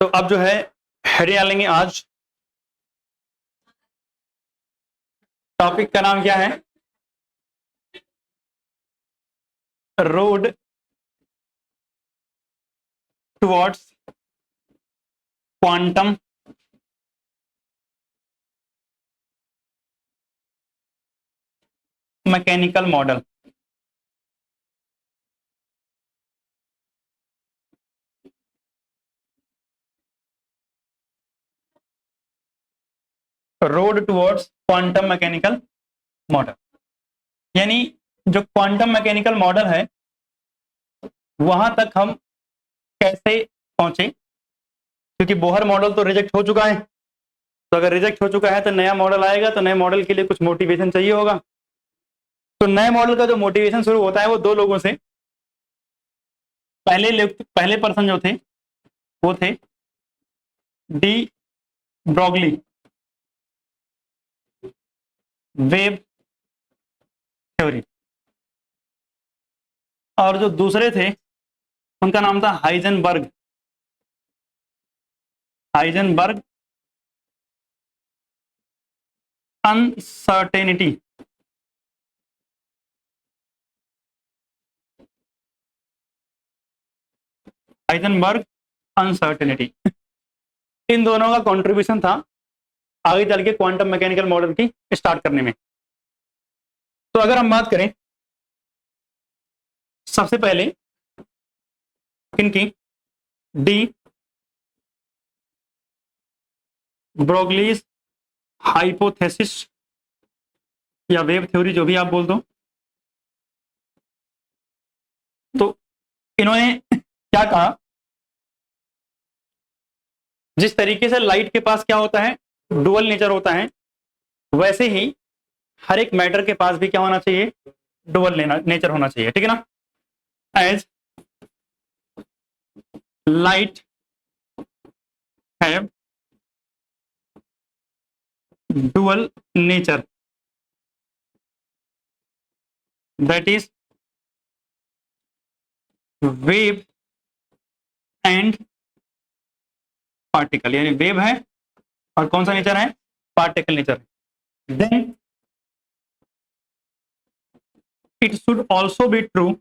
तो अब जो है हेडिंग डालेंगे आज। टॉपिक का नाम क्या है? Road towards quantum mechanical model. Road towards quantum mechanical model, यानी जो क्वांटम मैकेनिकल मॉडल है वहां तक हम कैसे पहुंचे, क्योंकि बोहर मॉडल तो रिजेक्ट हो चुका है। तो अगर रिजेक्ट हो चुका है तो नया मॉडल आएगा, तो नए मॉडल के लिए कुछ मोटिवेशन चाहिए होगा। तो नए मॉडल का जो मोटिवेशन शुरू होता है वो दो लोगों से। पहले पर्सन जो थे वो थे डी ब्रॉगली, वेव थ्योरी, और जो दूसरे थे उनका नाम था Heisenberg. Heisenberg uncertainty. Heisenberg uncertainty, इन दोनों का कंट्रीब्यूशन था आगे चल के क्वांटम मैकेनिकल मॉडल की स्टार्ट करने में। तो अगर हम बात करें सबसे पहले किनकी, डी ब्रोगलीज हाइपोथेसिस या वेव थ्योरी, जो भी आप बोल दो। तो इन्होंने क्या कहा, जिस तरीके से लाइट के पास क्या होता है, डुअल नेचर होता है, वैसे ही हर एक मैटर के पास भी क्या होना चाहिए, डुअल नेचर होना चाहिए, ठीक है ना। As light have dual nature, that is wave and particle, यानी वेव है और कौन सा नेचर है, पार्टिकल नेचर है। Then it should also be true,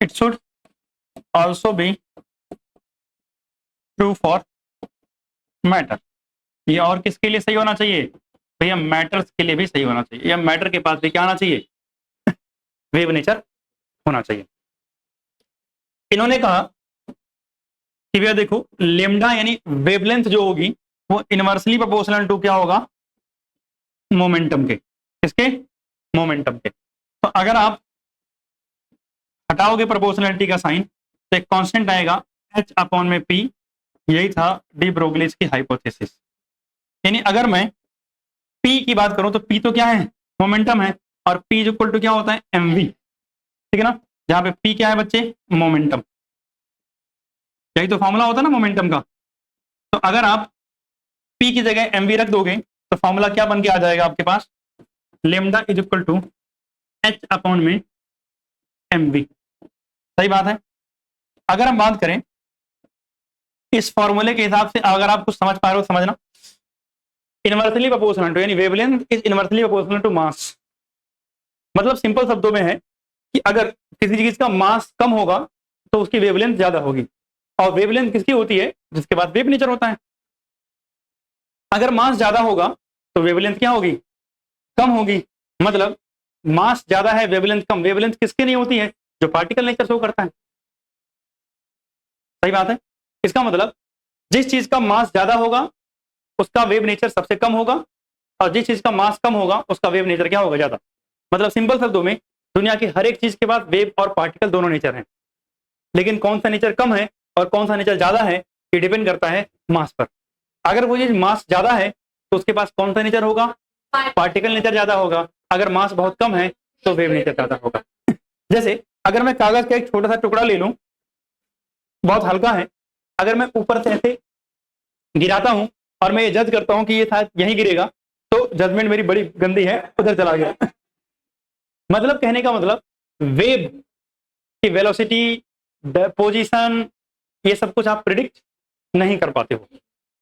it should also be true for matter। ये और किसके लिए सही होना चाहिए भैया, मैटर्स के लिए भी सही होना चाहिए, या मैटर के पास भी क्या आना चाहिए, वेव नेचर होना चाहिए। इन्होंने कहा कि भैया देखो लेमडा यानी वेवलेंथ जो होगी वो इनवर्सली प्रोपोर्शनल टू क्या होगा, मोमेंटम के। किसके, मोमेंटम के। तो अगर आप हटाओगे प्रोपोर्शनलिटी का साइन तो एक कांस्टेंट आएगा h अपॉन में p, यही था डी ब्रोगलीज की हाइपोथेसिस। यानी अगर मैं p की बात करूं तो p तो क्या है, मोमेंटम है, और p इक्वल टू क्या होता है, mv, ठीक है ना। जहां पे p क्या है बच्चे, मोमेंटम, यही तो फॉर्मूला होता है ना मोमेंटम का। तो अगर आप p की जगह mv रख दोगे तो फॉर्मूला क्या बन के आ जाएगा आपके पास, lambda is equal to h upon में mv। सही बात है। अगर हम बात करें इस फॉर्मूले के हिसाब से, अगर आप कुछ समझ पा रहे हो समझना, इनवर्सली प्रोपोर्शनल टू, यानी wavelength is inversely proportional to mass. मतलब सिंपल शब्दों में है कि अगर किसी चीज का मास कम होगा तो उसकी वेवलेंथ ज्यादा होगी, और वेवलेंथ किसकी होती है, जिसके बाद वेव नेचर होता है। अगर मास ज्यादा होगा तो वेवलेंथ क्या होगी, कम होगी। मतलब मास ज्यादा है वेवलेंथ कम, वेवलेंथ किसकी नहीं होती है, जो पार्टिकल नेचर शो करता है। सही बात है। इसका मतलब जिस चीज का मास ज्यादा होगा उसका वेव नेचर सबसे कम होगा, और जिस चीज का मास कम होगा उसका वेव नेचर क्या होगा, ज्यादा। मतलब सिंपल शब्दों में दुनिया की हर एक चीज के पास वेव और पार्टिकल दोनों नेचर हैं, लेकिन कौन सा नेचर कम है और कौन सा नेचर ज्यादा है ये डिपेंड करता है मास पर। अगर वो चीज मास ज्यादा है तो उसके पास कौन सा नेचर होगा, पार्टिकल नेचर ज्यादा होगा। अगर मास बहुत कम है तो वेव नेचर ज्यादा होगा। जैसे अगर मैं कागज का एक छोटा सा टुकड़ा ले लूं, बहुत हल्का है, अगर मैं ऊपर से ऐसे गिराता हूं और मैं ये जज करता हूं कि ये शायद यहीं गिरेगा, तो जजमेंट मेरी बड़ी गंदी है, उधर चला गया। मतलब कहने का मतलब वेव की वेलोसिटी पोजीशन, ये सब कुछ आप प्रिडिक्ट नहीं कर पाते हो,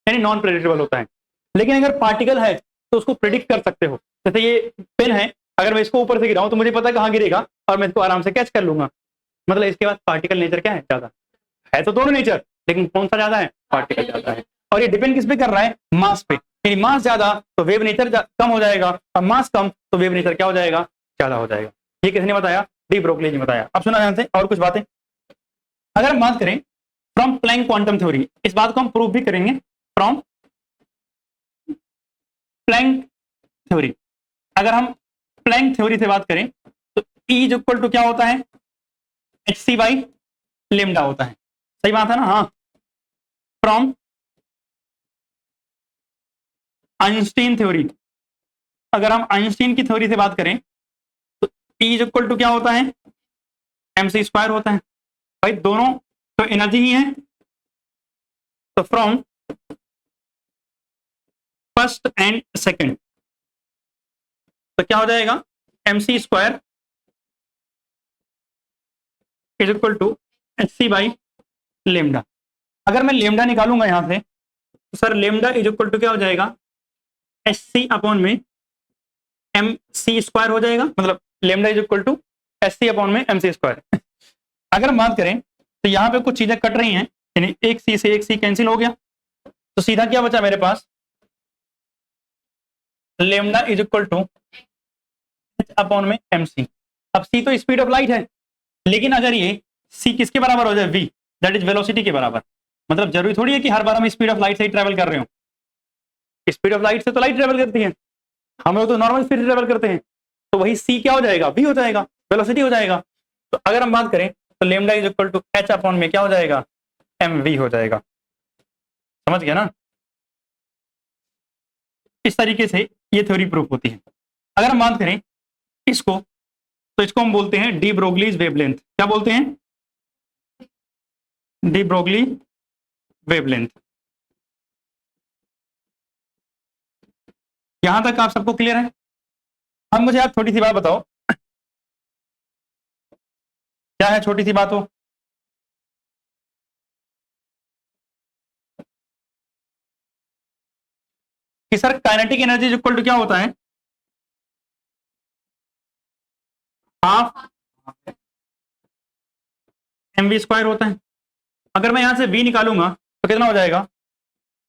यानी नॉन प्रेडिक्टेबल होता है। लेकिन अगर पार्टिकल है तो उसको प्रिडिक्ट कर सकते हो। जैसे ये पेन है, अगर मैं इसको ऊपर से गिराऊं तो मुझे पता है कहाँ गिरेगा और मैं इसको आराम से कैच कर लूंगा। मतलब इसके बाद पार्टिकल नेचर क्या है, ज्यादा है तो दोनों नेचर, लेकिन कौन सा ज्यादा है, पार्टिकल ज्यादा है। और ये डिपेंड किस पे कर रहा है, मास पे। यानी मास ज्यादा तो वेव नेचर कम हो जाएगा, और मास कम तो वेव नेचर क्या हो जाएगा, ज्यादा हो जाएगा। ये किसने बताया, डी ब्रोगली ने बताया। अब सुना ध्यान से और कुछ बातें। अगर हम बात करें फ्रॉम प्लैंक क्वांटम थ्योरी, इस बात को हम प्रूव भी करेंगे फ्रॉम प्लैंक थ्योरी। अगर हम प्लैंक थ्योरी से बात करें तो E इज इक्वल टू क्या होता है, hc बाई लेमडा होता है। सही बात है ना, हाँ। फ्रॉम आइंस्टीन थ्योरी, अगर हम आइंस्टीन की थ्योरी से बात करें तो E इज इक्वल टू क्या होता है, mc स्क्वायर होता है। भाई दोनों तो एनर्जी ही है, तो फ्रॉम फर्स्ट एंड सेकंड तो क्या हो जाएगा, mc square is equal to hc by lambda. अगर मैं लेमडा निकालूंगा यहां से तो sir lambda is equal to क्या हो जाएगा, hc अपॉन में mc स्क्वायर हो जाएगा। मतलब lambda is equal to hc upon में mc स्क्वायर। अगर हम बात करें तो यहाँ पे कुछ चीजें कट रही हैं, यानी एक सी से एक सी कैंसिल हो गया, तो सीधा क्या बचा मेरे पास, lambda is equal to h upon में mc। अब c तो स्पीड ऑफ लाइट है, लेकिन अगर ये c किसके बराबर हो जाए, v, दैट इज वेलोसिटी के बराबर। मतलब जरूरी थोड़ी है कि हर बार हम स्पीड ऑफ लाइट से ही ट्रेवल कर रहे हो। स्पीड ऑफ लाइट से तो लाइट ट्रेवल करती है, हम लोग तो नॉर्मल स्पीड ट्रेवल करते हैं, तो वही c क्या हो जाएगा, v हो जाएगा, वेलोसिटी हो जाएगा। तो अगर हम बात करें तो lambda is equal to h upon में क्या हो जाएगा, mv हो जाएगा। समझ गया ना, इस तरीके से ये थ्योरी प्रूफ होती है। अगर हम बात करें इसको तो इसको हम बोलते हैं डी ब्रोगलीज वेवलेंथ। क्या बोलते हैं, डी ब्रोगली वेवलेंथ। यहां तक आप सबको क्लियर है। अब मुझे आप छोटी सी बात बताओ, क्या है छोटी सी बात हो, कि sir kinetic energy equal to क्या होता है, हाफ mv स्क्वायर होता है। अगर मैं यहां से v निकालूंगा तो कितना हो जाएगा,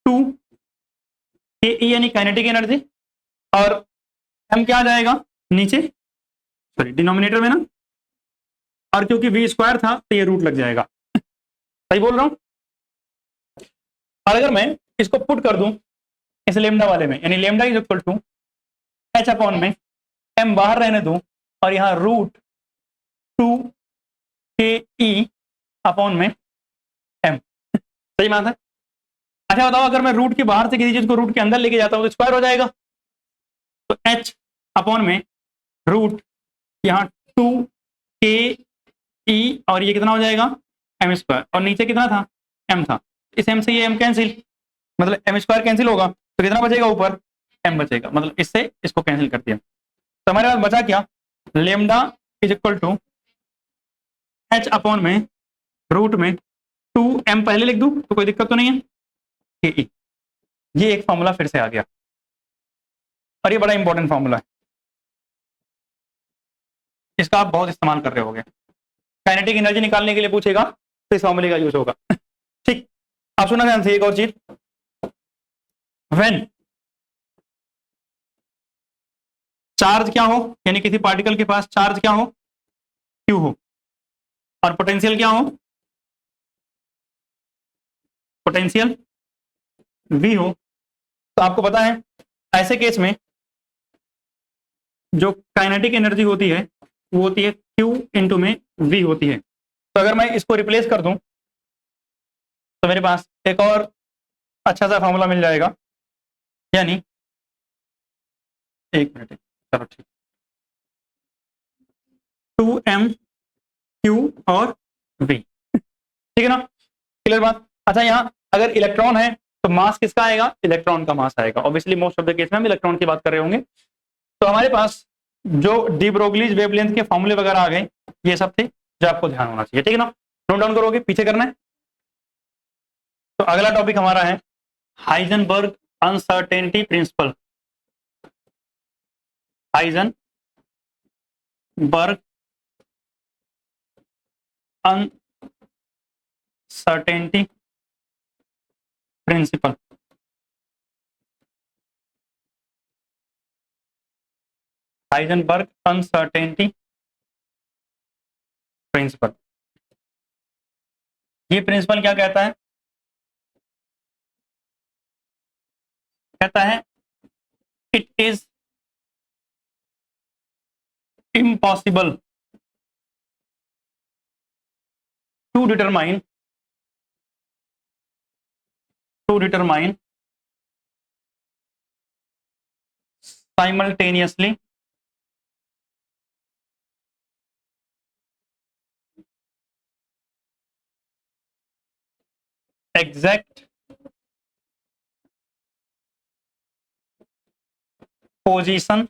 2 के ई यानी काइनेटिक एनर्जी, और m क्या आ जाएगा नीचे, सॉरी डिनोमिनेटर में ना, और क्योंकि v स्क्वायर था तो ये रूट लग जाएगा। सही बोल रहा हूं। और अगर मैं इसको पुट कर दूं इस लेमडा वाले में, यानी lambda is equal to h upon में m बाहर रहने दूं, और यहां रूट 2 के ई अपॉन में m। सही बात है। अच्छा बताओ, अगर मैं रूट के बाहर से किसी चीज को रूट के अंदर लेके जाता हूं तो स्क्वायर हो जाएगा। तो h अपॉन में रूट यहाँ 2 के ई, और ये कितना हो जाएगा, m स्क्वायर, और नीचे कितना था, m था। इस m से ये m कैंसिल, मतलब m स्क्वायर कैंसिल होगा तो कितना बचेगा, ऊपर m बचेगा। मतलब इससे इसको कैंसिल कर दिया, तो हमारे पास बचा क्या, lambda is equal to h upon में रूट में 2m, पहले लिख दूं तो कोई दिक्कत तो नहीं है, के ई। ये एक फॉर्मूला फिर से आ गया, और ये बड़ा इंपॉर्टेंट फॉर्मूला है, इसका आप बहुत इस्तेमाल कर रहे होगे। काइनेटिक एनर्जी निकालने के लिए पूछेगा तो इस फॉर्मूले का यूज होगा। ठीक, आप सुना ध्यान से एक और चीज, व्हेन चार्ज क्या हो, यानी किसी पार्टिकल के पास चार्ज क्या हो, Q हो, और पोटेंशियल क्या हो, पोटेंशियल V हो, तो आपको पता है ऐसे केस में जो काइनेटिक एनर्जी होती है वो होती है Q इंटू में V होती है। तो अगर मैं इसको रिप्लेस कर दूं तो मेरे पास एक और अच्छा सा फॉर्मूला मिल जाएगा, यानी एक मिनट, चलो ठीक, 2m Q और V, ठीक है ना, क्लियर बात। अच्छा यहाँ अगर इलेक्ट्रॉन है तो मास किसका आएगा, इलेक्ट्रॉन का मास आएगा। Obviously most of the case में हम इलेक्ट्रॉन की बात कर रहे होंगे। तो हमारे पास जो डी ब्रोगलीज वेवलेंथ के फॉर्मूले वगैरह आ गए, ये सब थे जो आपको ध्यान होना चाहिए, ठीक है ना। नोट डाउन करोगे, पीछे करना है। तो अगला टॉपिक हमारा है Heisenberg uncertainty principle. Heisenberg uncertainty principle. Heisenberg uncertainty principle. ये प्रिंसिपल क्या कहता है? कहता है it is impossible to determine simultaneously exact position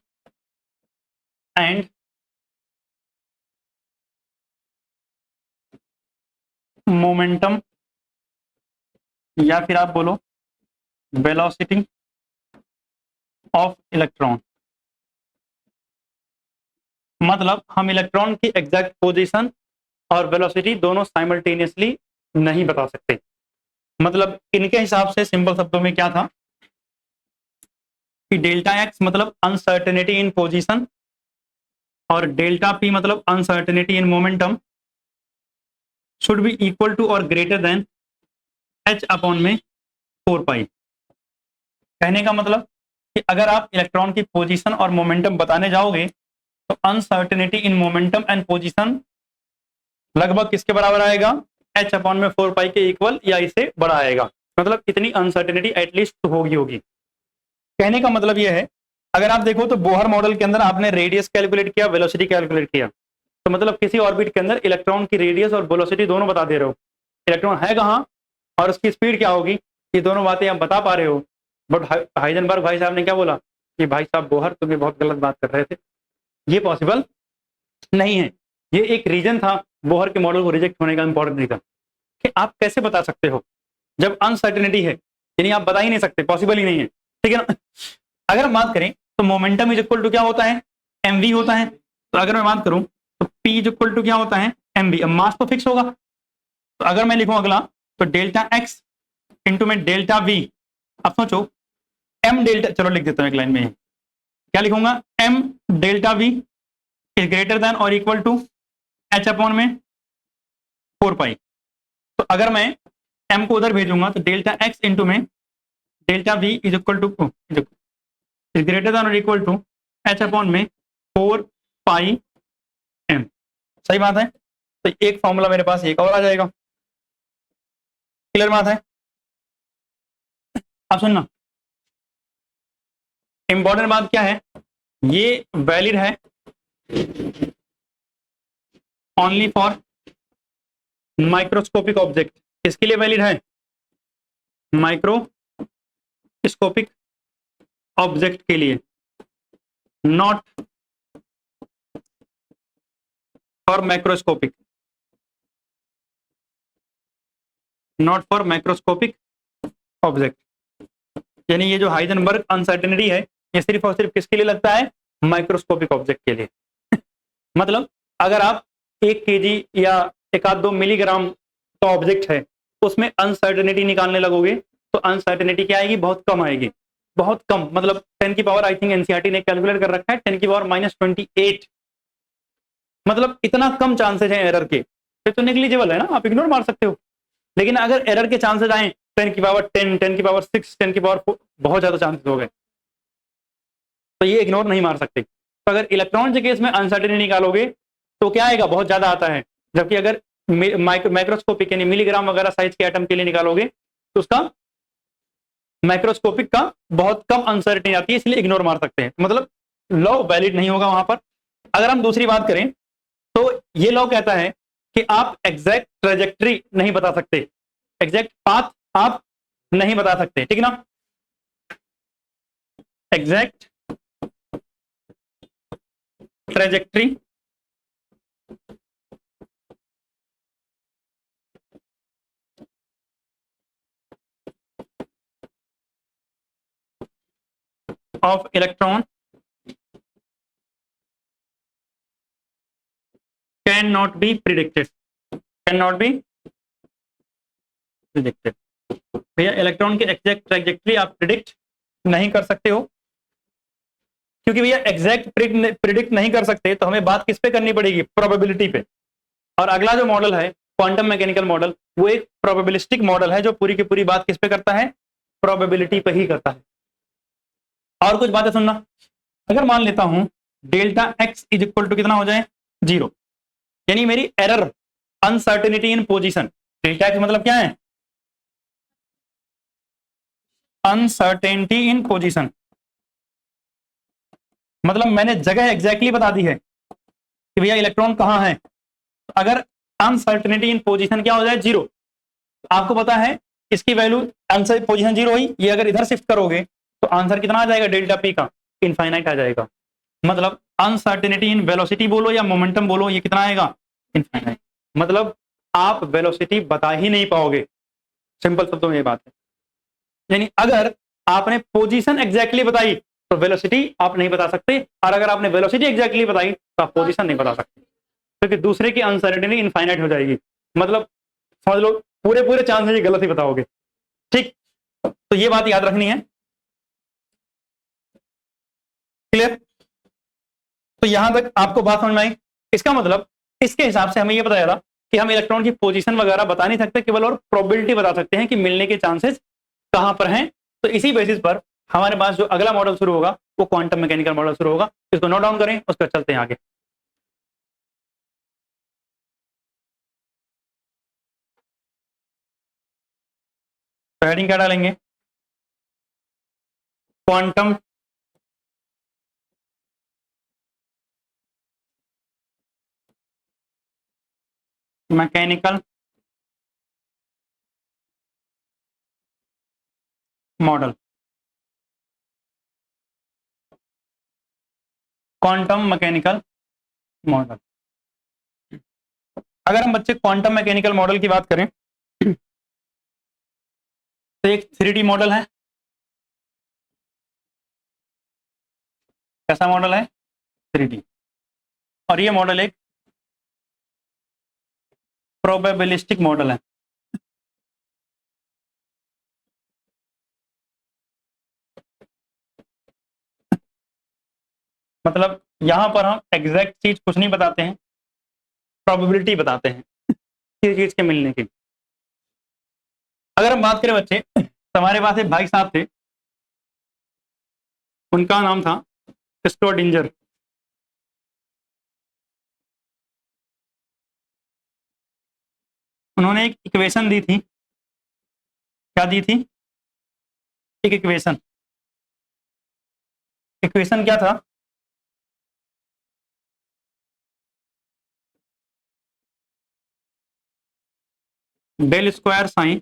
and momentum, या फिर आप बोलो वेलोसिटी ऑफ इलेक्ट्रॉन। मतलब हम इलेक्ट्रॉन की एग्जैक्ट पोजीशन और वेलोसिटी दोनों साइमल्टेनियसली नहीं बता सकते। मतलब इनके हिसाब से सिंपल शब्दों में क्या था कि डेल्टा एक्स मतलब अनसर्टेनिटी इन पोजीशन और डेल्टा पी मतलब uncertainty in momentum should be equal to और ग्रेटर देन एच अपॉन में 4 पाई। कहने का मतलब कि अगर आप इलेक्ट्रॉन की पोजीशन और मोमेंटम बताने जाओगे तो uncertainty in momentum and position लगभग किसके बराबर आएगा? एच अपॉन में 4 पाई के इक्वल या इससे बड़ा आएगा। मतलब इतनी अनसर्टेनिटी एटलीस्ट होगी। कहने का मतलब यह है, अगर आप देखो तो बोहर मॉडल के अंदर आपने रेडियस कैलकुलेट किया, वेलोसिटी कैलकुलेट किया, तो मतलब किसी ऑर्बिट के अंदर इलेक्ट्रॉन की रेडियस और वेलोसिटी दोनों बता दे रहे हो, इलेक्ट्रॉन है कहाँ और उसकी स्पीड क्या होगी, ये दोनों बातें आप बता पा रहे हो। बट हाइजेनबर्ग भाई साहब ने क्या बोला कि भाई साहब बोहर तुम ये बहुत गलत बात कर रहे थे, ये पॉसिबल नहीं है। ये एक रीजन था बोहर के मॉडल को रिजेक्ट होने का, इंपॉर्टेंट रीजन कि आप कैसे बता सकते हो जब अनसर्टेनिटी है, यानी आप बता ही नहीं सकते, पॉसिबल ही नहीं है, ठीक है ना। अगर हम बात करें तो मोमेंटम इज इक्वल टू क्या होता है? mv होता है। तो अगर मैं बात करूं तो p इज इक्वल टू क्या होता है? mv। अब मास तो फिक्स होगा, तो अगर मैं लिखूं अगला तो डेल्टा x इंटू में डेल्टा v। अब सोचो m डेल्टा, चलो लिख देता हूं एक लाइन में, क्या लिखूंगा? m delta v is greater than और इक्वल टू h अपॉन में 4 पाई। तो अगर मैं m को उधर भेजूंगा तो डेल्टा x इंटू में delta v is equal two is greater than और इक्वल टू h अपॉन में 4 पाई m। सही बात है। तो एक फॉर्मूला मेरे पास एक और आ जाएगा। क्लियर बात है? अब सुनना, इंपॉर्टेंट बात क्या है, ये वैलिड है ओनली फॉर माइक्रोस्कोपिक ऑब्जेक्ट। किसके लिए वैलिड है? माइक्रोस्कोपिक ऑब्जेक्ट के लिए, not for macroscopic, not for macroscopic object. यानी ये जो हाइजेनबर्ग अनसर्टेनिटी है ये सिर्फ और सिर्फ किसके लिए लगता है? माइक्रोस्कोपिक ऑब्जेक्ट के लिए। मतलब अगर आप 1 केजी या 1-2 मिलीग्राम का ऑब्जेक्ट है उसमें अनसर्टेनिटी निकालने लगोगे तो अनसर्टेनिटी क्या आएगी? बहुत कम आएगी, बहुत कम। मतलब 10 की पावर, आई थिंक एनसीईआरटी ने कैलकुलेट कर रखा है 10 की पावर -28। मतलब इतना कम चांसेस है एरर के, फिर तो नेग्लिजिबल है ना, आप इग्नोर मार सकते हो। लेकिन अगर एरर के चांसेस आए 10 की पावर 10, 10 की पावर 6, 10 की पावर 4, बहुत ज्यादा चांसेस हो गए, तो ये इग्नोर नहीं मार सकते। तो अगर इलेक्ट्रॉन के केस में अनसर्टेनिटी निकालोगे तो क्या आएगा? बहुत ज्यादा आता है। जबकि अगर माइक्रोस्कोपिक यानी मिलीग्राम वगैरह साइज के एटम के लिए निकालोगे तो उसका माइक्रोस्कोपिक का बहुत कम अनसर्टेनिटी आती है, इसलिए इग्नोर मार सकते हैं। मतलब लॉ वैलिड नहीं होगा वहां पर। अगर हम दूसरी बात करें तो ये लॉ कहता है कि आप एग्जैक्ट ट्रेजेक्टरी नहीं बता सकते, एग्जैक्ट पाथ आप नहीं बता सकते, ठीक ना। Exact trajectory of electron can not be predicted, can not be predicted. भैया इलेक्ट्रॉन के एग्जैक्ट ट्रैजेक्टरी आप प्रिडिक्ट नहीं कर सकते हो, क्योंकि भैया एग्जैक्ट प्रिडिक्ट नहीं कर सकते तो हमें बात किस पे करनी पड़ेगी, प्रोबेबिलिटी पे। और अगला जो मॉडल है क्वांटम मैकेनिकल मॉडल, वो एक प्रोबेबिलिस्टिक मॉडल है जो पूरी की पूरी बात किस पे करता है, प्रोबेबिलिटी पे ही करता है। और कुछ बातें सुनना, अगर मान लेता हूं delta x is equal to कितना हो जाए, 0, यानी मेरी error uncertainty in position, delta x मतलब क्या है, अनसर्टेनिटी इन पोजीशन, मतलब मैंने जगह एग्जैक्टली बता दी है कि भैया इलेक्ट्रॉन कहां है। तो अगर अनसर्टेनिटी इन पोजीशन क्या हो जाए, 0, आपको पता है इसकी वैल्यू आंसर पोजीशन 0 हुई, ये अगर इधर शिफ्ट करोगे तो आंसर कितना आ जाएगा, डेल्टा पी का इनफाइनाइट आ जाएगा। मतलब अनसर्टेनिटी इन वेलोसिटी बोलो या मोमेंटम बोलो, ये कितना आएगा, इनफाइनाइट। मतलब आप वेलोसिटी बता ही नहीं पाओगे, सिंपल शब्दों में ये बात है। यानी अगर आपने पोजीशन एग्जैक्टली बताई तो वेलोसिटी आप नहीं बता सकते, और अगर आपने वेलोसिटी एग्जैक्टली बताई तो आप पोजीशन नहीं बता सकते, क्योंकि दूसरे की अनसर्टेनिटी इनफाइनाइट हो जाएगी। मतलब समझ लो पूरे पूरे चांस है गलत ही बताओगे। ठीक, तो ये बात याद रखनी है, क्लियर। तो यहां तक आपको बात समझ में आई। इसका मतलब इसके हिसाब से हमें ये पता चला कि हम इलेक्ट्रॉन की पोजीशन वगैरह बता नहीं सकते, केवल और प्रोबेबिलिटी बता सकते हैं कि मिलने के चांसेस कहां पर हैं। तो इसी बेसिस पर हमारे पास जो अगला मॉडल शुरू होगा वो क्वांटम मैकेनिकल मॉडल शुरू होगा। इसको नोट डाउन करें, उसके बाद चलते हैं आगे। हेडिंग क्या डालेंगे, quantum mechanical model, quantum mechanical model. अगर हम बच्चे क्वांटम मैकेनिकल मॉडल की बात करें तो एक 3D मॉडल है। कैसा मॉडल है, 3D। और ये मॉडल एक प्रोबेबिलिस्टिक मॉडल है। मतलब यहां पर हम एग्जैक्ट चीज कुछ नहीं बताते हैं, प्रोबेबिलिटी बताते हैं किसी चीज के मिलने की। अगर हम बात करें बच्चे तो हमारे पास एक भाई साहब थे, उनका नाम था स्ट्रोडिंजर। उन्होंने एक इक्वेशन दी थी, क्या दी थी, एक इक्वेशन। इक्वेशन क्या था, डेल स्क्वायर साइन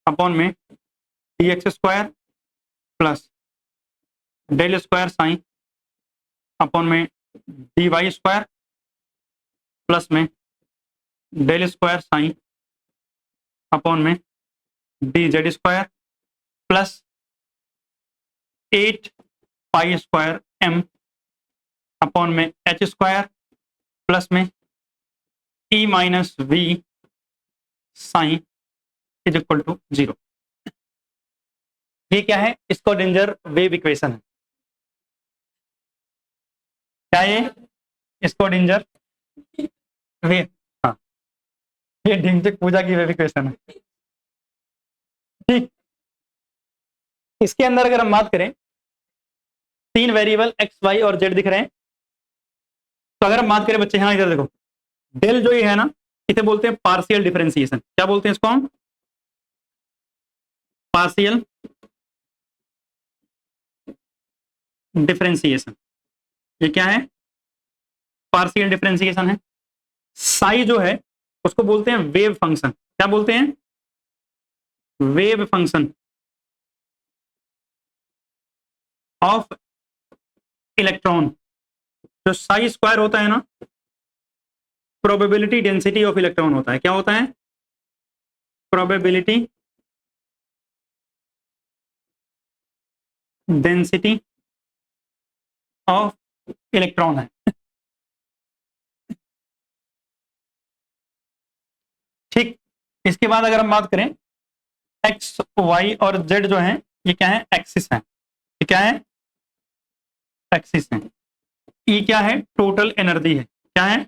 अपॉन में d x square plus del square psi upon में डी वाई स्क्वायर प्लस में डेल स्क्वायर साइन अपॉन में d z square plus 8 pi square m upon में एच स्क्वायर प्लस में e minus v psi is equal to 0। ये क्या है, Schrödinger wave equation है। क्या ये, स्क्रोडिंजर वेव, हाँ, ये ढिंचक पूजा की वेव इक्वेशन है। ठीक, इसके अंदर अगर हम बात करें 3 वेरिएबल एक्स वाई और जेड दिख रहे हैं। तो अगर हम बात करें बच्चे, हाँ इधर देखो, डेल जो ये है ना, इसे बोलते हैं पार्शियल डिफरेंशिएशन। क्या बोलते हैं इसको हम, पार्शियल डिफरेंशिएशन। ये क्या है, पार्शियल डिफरेंशिएशन है। साई जो है उसको बोलते हैं वेव फंक्शन। क्या बोलते हैं, वेव फंक्शन ऑफ इलेक्ट्रॉन। जो साई स्क्वायर होता है ना, प्रोबेबिलिटी डेंसिटी ऑफ इलेक्ट्रॉन होता है। क्या होता है, प्रोबेबिलिटी डेंसिटी ऑफ इलेक्ट्रॉन है। ठीक, इसके बाद अगर हम बात करें एक्स वाई और जेड जो है ये क्या है, एक्सिस है। ये क्या है, एक्सिस है। ई क्या है, टोटल एनर्जी है। क्या है,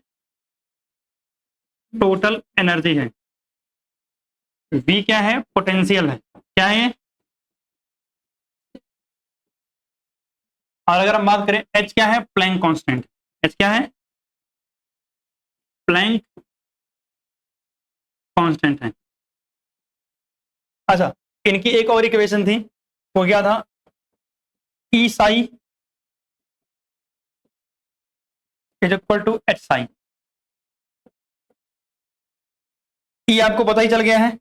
टोटल एनर्जी है। वी क्या है, पोटेंशियल है। क्या है, और अगर हम बात करें एच क्या है, प्लैंक कांस्टेंट। एच क्या है, प्लैंक कांस्टेंट है। अच्छा, इनकी एक और इक्वेशन थी, वो क्या था, e psi is equal to h psi. E आपको पता ही चल गया है।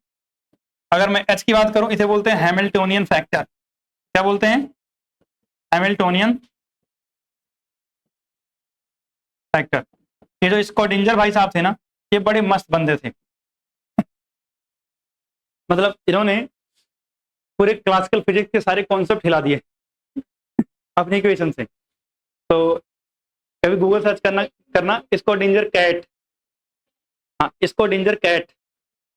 अगर मैं एच की बात करूं, इसे बोलते हैं हैमिल्टोनियन फैक्टर। क्या बोलते हैं, हैमिल्टोनियन फैक्टर। ये जो स्कॉडिंजर भाई साहब थे ना, ये बड़े मस्त बंदे थे। मतलब इन्होंने पूरे क्लासिकल फिजिक्स के सारे कॉन्सेप्ट हिला दिए अपनी इक्वेशन से। तो कभी गूगल सर्च करना करना स्कॉडिंजर कैट। हाँ, स्कॉडिंजर कैट,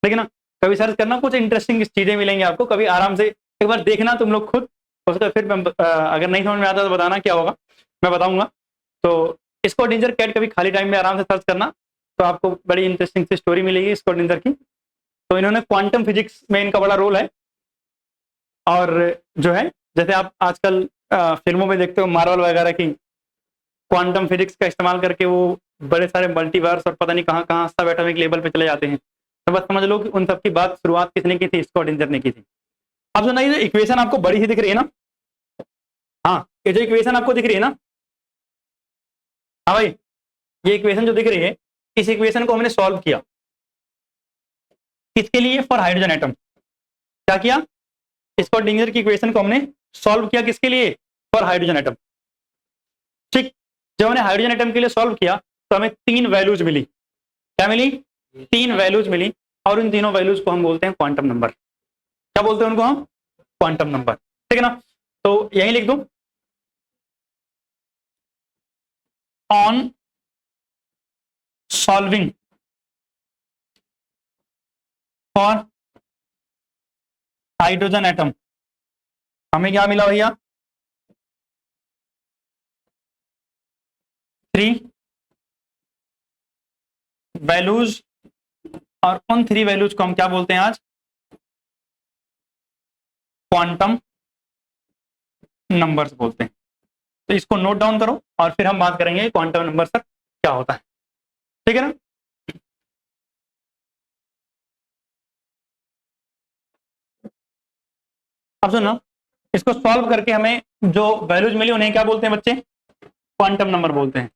लेकिन ना कभी सर्च करना, कुछ इंटरेस्टिंग चीजें मिलेंगी आपको। कभी आराम से एक बार देखना तुम लोग खुद, उसका फिर अगर नहीं समझ में आता तो बताना क्या होगा, मैं बताऊंगा। तो इसको डेंजर कैट कभी खाली टाइम में आराम से सर्च करना, तो आपको बड़ी इंटरेस्टिंग सी स्टोरी मिलेगी इसको डेंजर की। तो इन्होंने क्वांटम फिजिक्स में इनका बड़ा रोल है। और जो है, जैसे आप आजकल फिल्मों में देखते हो मार्वल वगैरह की, क्वांटम फिजिक्स का इस्तेमाल करके वो बड़े सारे मल्टीवर्स और पता नहीं कहाँ कहाँ सब एटॉमिक लेवल पे चले जाते हैं। तो बस समझ लो कि उन सबकी बात शुरुआत किसने की थी, स्कॉट डेंजर ने की थी। अब जो नहीं, इक्वेशन आपको बड़ी ही दिख रही है ना, हाँ ये जो इक्वेशन आपको दिख रही है ना, हाँ भाई, ये इक्वेशन जो दिख रही है, इस इक्वेशन को हमने सॉल्व किया किसके लिए, फॉर हाइड्रोजन एटम। क्या किया, स्कॉट डेंजर की इक्वेशन को हमने सॉल्व किया किसके लिए, फॉर हाइड्रोजन एटम। ठीक, जब हमने हाइड्रोजन एटम के लिए सॉल्व किया तो हमें 3 वैल्यूज मिली। क्या मिली, 3 वैल्यूज मिली। और उन तीनों वैल्यूज को हम बोलते हैं क्वांटम नंबर। क्या बोलते हैं उनको हम, क्वांटम नंबर। ठीक है ना, तो यही लिख दूं, on solving for hydrogen atom हमें क्या मिला भैया, 3 वैल्यूज। और उन 3 वैल्यूज को हम क्या बोलते हैं आज, क्वांटम नंबर्स बोलते हैं। तो इसको नोट डाउन करो और फिर हम बात करेंगे क्वांटम नंबर सर क्या होता है। ठीक है ना, अब सुनो, इसको सॉल्व करके हमें जो वैल्यूज मिली उन्हें क्या बोलते हैं बच्चे, क्वांटम नंबर बोलते हैं।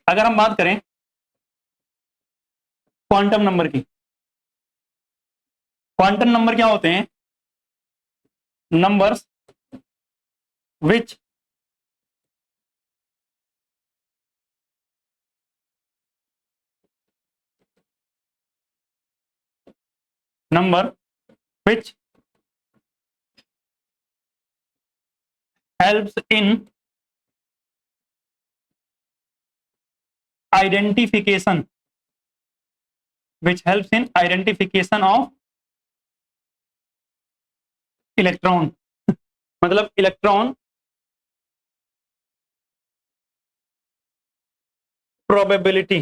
अगर हम बात करें क्वांटम नंबर की, क्वांटम नंबर क्या होते हैं, numbers which number which helps in identification, which helps in identification of electron. मतलब इलेक्ट्रॉन प्रोबेबिलिटी,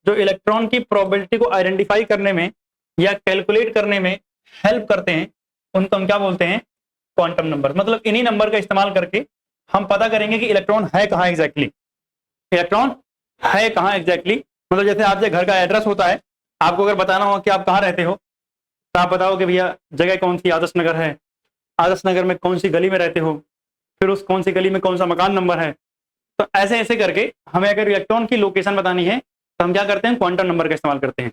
जो इलेक्ट्रॉन की प्रोबेबिलिटी को आइडेंटिफाई करने में या कैलकुलेट करने में हेल्प करते हैं, उनको हम क्या बोलते हैं, क्वांटम नंबर। मतलब इन्हीं नंबर का इस्तेमाल करके हम पता करेंगे कि इलेक्ट्रॉन है कहाँ एग्जैक्टली, इलेक्ट्रॉन है कहाँ एग्जैक्टली। मतलब जैसे आपके घर का एड्रेस होता है, आपको अगर बताना हो कि आप कहाँ रहते हो, तो आप बताओ कि भैया जगह कौन सी, आदर्श नगर है, आदर्श नगर में कौन सी गली में रहते हो, फिर उस कौन सी गली में कौन सा मकान नंबर है। तो ऐसे ऐसे करके हमें अगर इलेक्ट्रॉन की लोकेशन बतानी है तो हम क्या करते हैं, क्वांटम नंबर का इस्तेमाल करते हैं।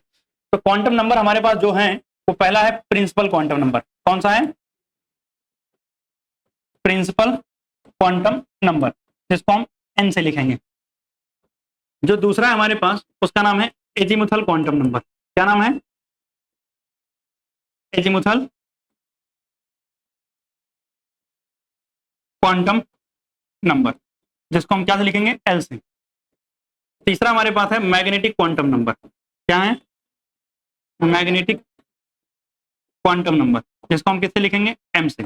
तो क्वांटम नंबर हमारे पास जो है, वो पहला है प्रिंसिपल क्वांटम नंबर। कौन सा है, प्रिंसिपल क्वांटम नंबर, जिसको हम एन से लिखेंगे। जो दूसरा है हमारे पास, उसका नाम है एजीमुथल क्वांटम नंबर। क्या नाम है, एजीमुथल क्वांटम नंबर, जिसको हम क्या से लिखेंगे, एल से। तीसरा हमारे पास है मैग्नेटिक क्वांटम नंबर। क्या है, मैग्नेटिक क्वांटम नंबर, जिसको हम किससे लिखेंगे, एम से।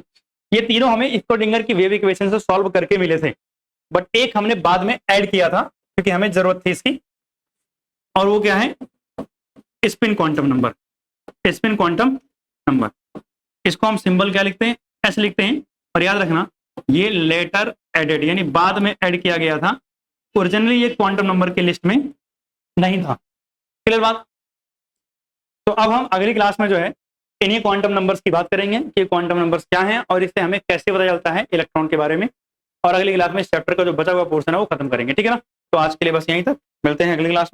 ये तीनों हमें स्क्रोडिंगर की वेव इक्वेशन से सॉल्व करके मिले थे, बट एक हमने बाद में ऐड किया था क्योंकि हमें जरूरत थी इसकी, और वो क्या है, spin quantum number. Spin quantum number, इसको हम सिंबल क्या लिखते हैं, एस लिखते हैं। और याद रखना ये लेटर एडेड, यानी बाद में ऐड किया गया था, ओरिजिनली ये क्वांटम नंबर की लिस्ट में नहीं था। क्लियर बात। तो अब हम अगली क्लास में जो है इन्हीं क्वांटम नंबर्स की बात करेंगे कि क्वांटम नंबर्स क्या हैं और इससे हमें कैसे पता चलता है इलेक्ट्रॉन के बारे में। और अगली क्लास में इस चैप्टर का जो बचा हुआ पोर्शन है वो खत्म करेंगे, ठीक है ना। तो आज के लिए बस यहीं तक, मिलते हैं अगली क्लास में।